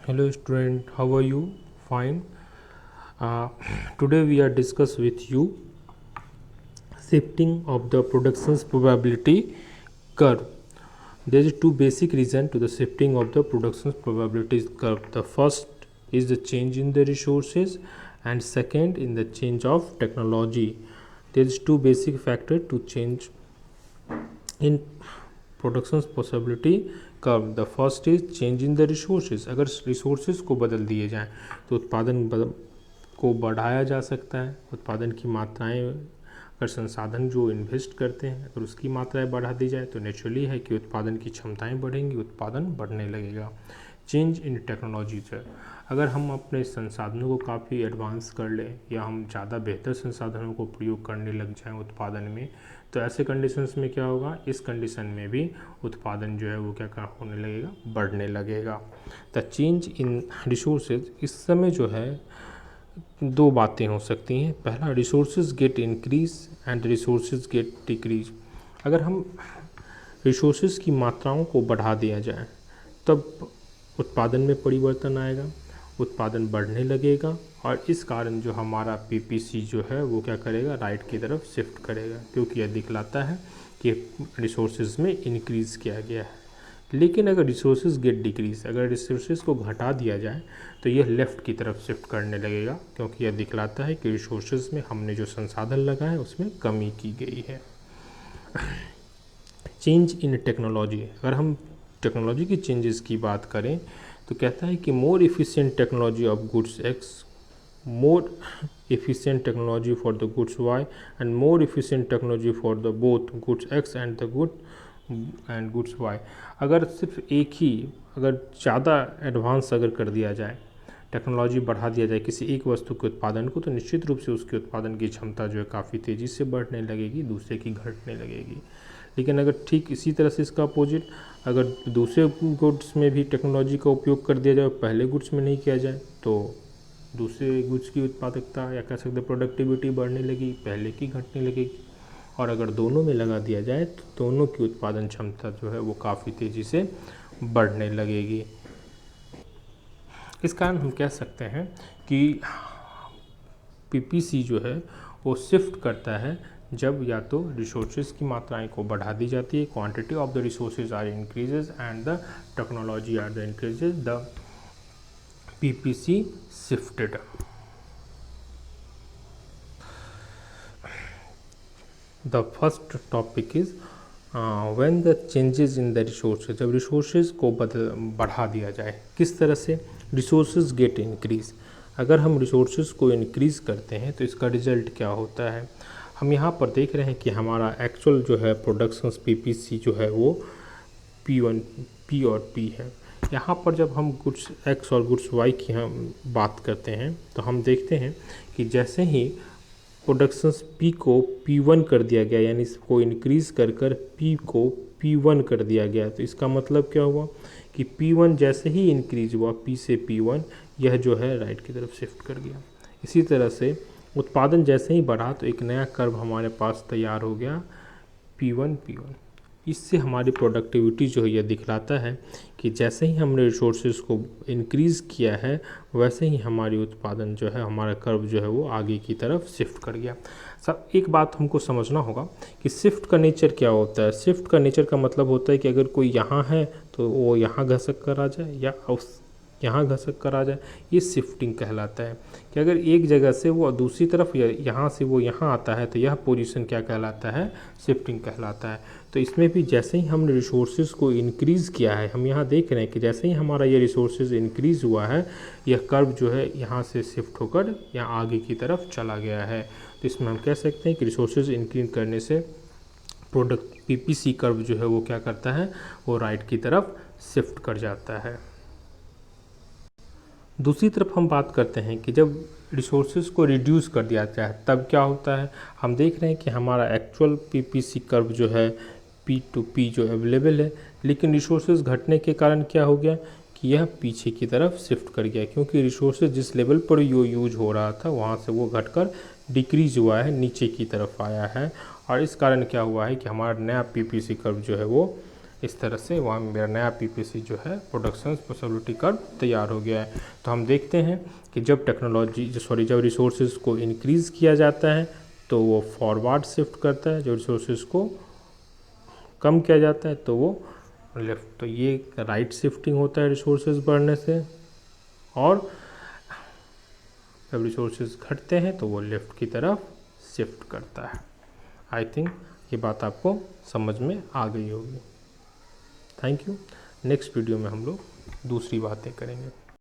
Hello student, how are you? Fine. Uh, Today we are discuss with you shifting of the production's probability curve. There is two basic reasons to the shifting of the production's probability curve. The first is the change in the resources and second in the change of technology. There is two basic factors to change in production possibility curve. The first is change in the resources. अगर resources को बदल दिए जाएं तो उत्पादन को बढ़ाया जा सकता है. उत्पादन की मात्राएं, अगर संसाधन जो इन्वेस्ट करते हैं अगर उसकी मात्राएं बढ़ा दी जाए तो नेचुरली है कि उत्पादन की क्षमताएं बढ़ेंगी, उत्पादन बढ़ने लगेगा. चेंज इन टेक्नोलॉजी से, अगर हम अपने संसाधनों को काफ़ी एडवांस कर लें या हम ज़्यादा बेहतर संसाधनों को प्रयोग करने लग जाएं उत्पादन में, तो ऐसे कंडीशंस में क्या होगा, इस कंडीशन में भी उत्पादन जो है वो क्या होने लगेगा, बढ़ने लगेगा. द चेंज इन रिसोर्सेज, इस समय जो है दो बातें हो सकती हैं. पहला, resources gate increase and resources gate decrease. अगर हम रिसोर्सेज की मात्राओं को बढ़ा दिया जाए तब उत्पादन में परिवर्तन आएगा, उत्पादन बढ़ने लगेगा और इस कारण जो हमारा पीपीसी जो है वो क्या करेगा, राइट की तरफ शिफ्ट करेगा, क्योंकि यह दिखलाता है कि रिसोर्सेज में इंक्रीज़ किया गया है. लेकिन अगर रिसोर्सेज गेट डिक्रीज, अगर रिसोर्सेज को घटा दिया जाए तो यह लेफ़्ट की तरफ शिफ्ट करने लगेगा, क्योंकि यह दिखलाता है कि रिसोर्सेज में हमने जो संसाधन लगाए उसमें कमी की गई है. चेंज इन टेक्नोलॉजी, अगर हम टेक्नोलॉजी की चेंजेस की बात करें तो कहता है कि more efficient technology of goods X, more efficient technology for the goods Y and more efficient technology for the both goods X and the goods Y. अगर सिर्फ एक ही, अगर ज़्यादा एडवांस अगर कर दिया जाए, टेक्नोलॉजी बढ़ा दिया जाए किसी एक वस्तु के उत्पादन को, तो निश्चित रूप से उसके उत्पादन की क्षमता जो है काफ़ी तेज़ी से बढ़ने लगेगी, दूसरे की घटने लगेगी. लेकिन अगर ठीक इसी तरह से इसका अपोजिट, अगर दूसरे गुड्स में भी टेक्नोलॉजी का उपयोग कर दिया जाए, पहले गुड्स में नहीं किया जाए, तो दूसरे गुड्स की उत्पादकता या कह सकते प्रोडक्टिविटी बढ़ने लगी, पहले की घटने लगेगी. और अगर दोनों में लगा दिया जाए तो दोनों की उत्पादन क्षमता जो है वो काफ़ी तेज़ी से बढ़ने लगेगी. इस कारण हम कह सकते हैं कि पीपीसी जो है वो शिफ्ट करता है जब या तो रिसोर्सेज की मात्राएं को बढ़ा दी जाती है, quantity of the resources are increases and the technology are the increases, the PPC shifted. The first topic is when the changes in the resources, जब resources को बढ़ा दिया जाए, किस तरह से resources get increase. अगर हम resources को increase करते हैं तो इसका रिजल्ट क्या होता है. हम यहाँ पर देख रहे हैं कि हमारा एक्चुअल जो है प्रोडक्शंस PPC जो है वो P1 P और P है. यहाँ पर जब हम गुड्स X और गुड्स Y की हम बात करते हैं तो हम देखते हैं कि जैसे ही प्रोडक्शंस P को P1 कर दिया गया, यानी इसको इंक्रीज़ कर कर P को P1 कर दिया गया, तो इसका मतलब क्या हुआ कि P1 जैसे ही इंक्रीज हुआ P से P1, यह जो है राइट की तरफ शिफ्ट कर गया. इसी तरह से उत्पादन जैसे ही बढ़ा तो एक नया कर्व हमारे पास तैयार हो गया P1 P1. इससे हमारी प्रोडक्टिविटी जो है यह दिखलाता है कि जैसे ही हमने रिसोर्सेज को इंक्रीज़ किया है वैसे ही हमारी उत्पादन जो है, हमारा कर्व जो है वो आगे की तरफ शिफ्ट कर गया. सब एक बात हमको समझना होगा कि शिफ्ट का नेचर क्या होता है. शिफ्ट का नेचर का मतलब होता है कि अगर कोई यहाँ है तो वो यहाँ घसक कर आ जाए या उस यहाँ घसक कर आ जाए, ये शिफ्टिंग कहलाता है. कि अगर एक जगह से वो दूसरी तरफ या यहाँ से वो यहाँ आता है तो यह पोजीशन क्या कहलाता है, शिफ्टिंग कहलाता है. तो इसमें भी जैसे ही हमने रिसोर्सेज को इंक्रीज़ किया है, हम यहाँ देख रहे हैं कि जैसे ही हमारा ये रिसोर्सेज इंक्रीज़ हुआ है, यह कर्व जो है यहाँ से शिफ्ट होकर यहाँ आगे की तरफ चला गया है. तो इसमें हम कह सकते हैं कि रिसोर्सेज इंक्रीज करने से प्रोडक्ट पीपीसी कर्व जो है वो क्या करता है, वो राइट की तरफ शिफ्ट कर जाता है. दूसरी तरफ हम बात करते हैं कि जब रिसोर्सेज को रिड्यूस कर दिया जाता है तब क्या होता है. हम देख रहे हैं कि हमारा एक्चुअल पीपीसी कर्व जो है P टू P जो अवेलेबल है, लेकिन रिसोर्सेज घटने के कारण क्या हो गया कि यह पीछे की तरफ शिफ्ट कर गया, क्योंकि रिसोर्सेज जिस लेवल पर यूज हो रहा था वहाँ से वो घटकर डिक्रीज हुआ है, नीचे की तरफ आया है. और इस कारण क्या हुआ है कि हमारा नया पीपीसी कर्व जो है वो इस तरह से वहाँ मेरा नया पीपीसी जो है प्रोडक्शन पॉसिबिलिटी कर्व तैयार हो गया है। तो हम देखते हैं कि जब जब रिसोर्सेज को इंक्रीज़ किया जाता है तो वो फॉरवर्ड शिफ्ट करता है, जब रिसोर्सेज को कम किया जाता है तो वो लेफ्ट। तो ये राइट शिफ्टिंग होता है रिसोर्सेज बढ़ने से, और जब रिसोर्सेज घटते हैं तो वो लेफ़्ट की तरफ शिफ्ट करता है। आई थिंक ये बात आपको समझ में आ गई होगी। Thank you. नेक्स्ट वीडियो में हम लोग दूसरी बातें करेंगे।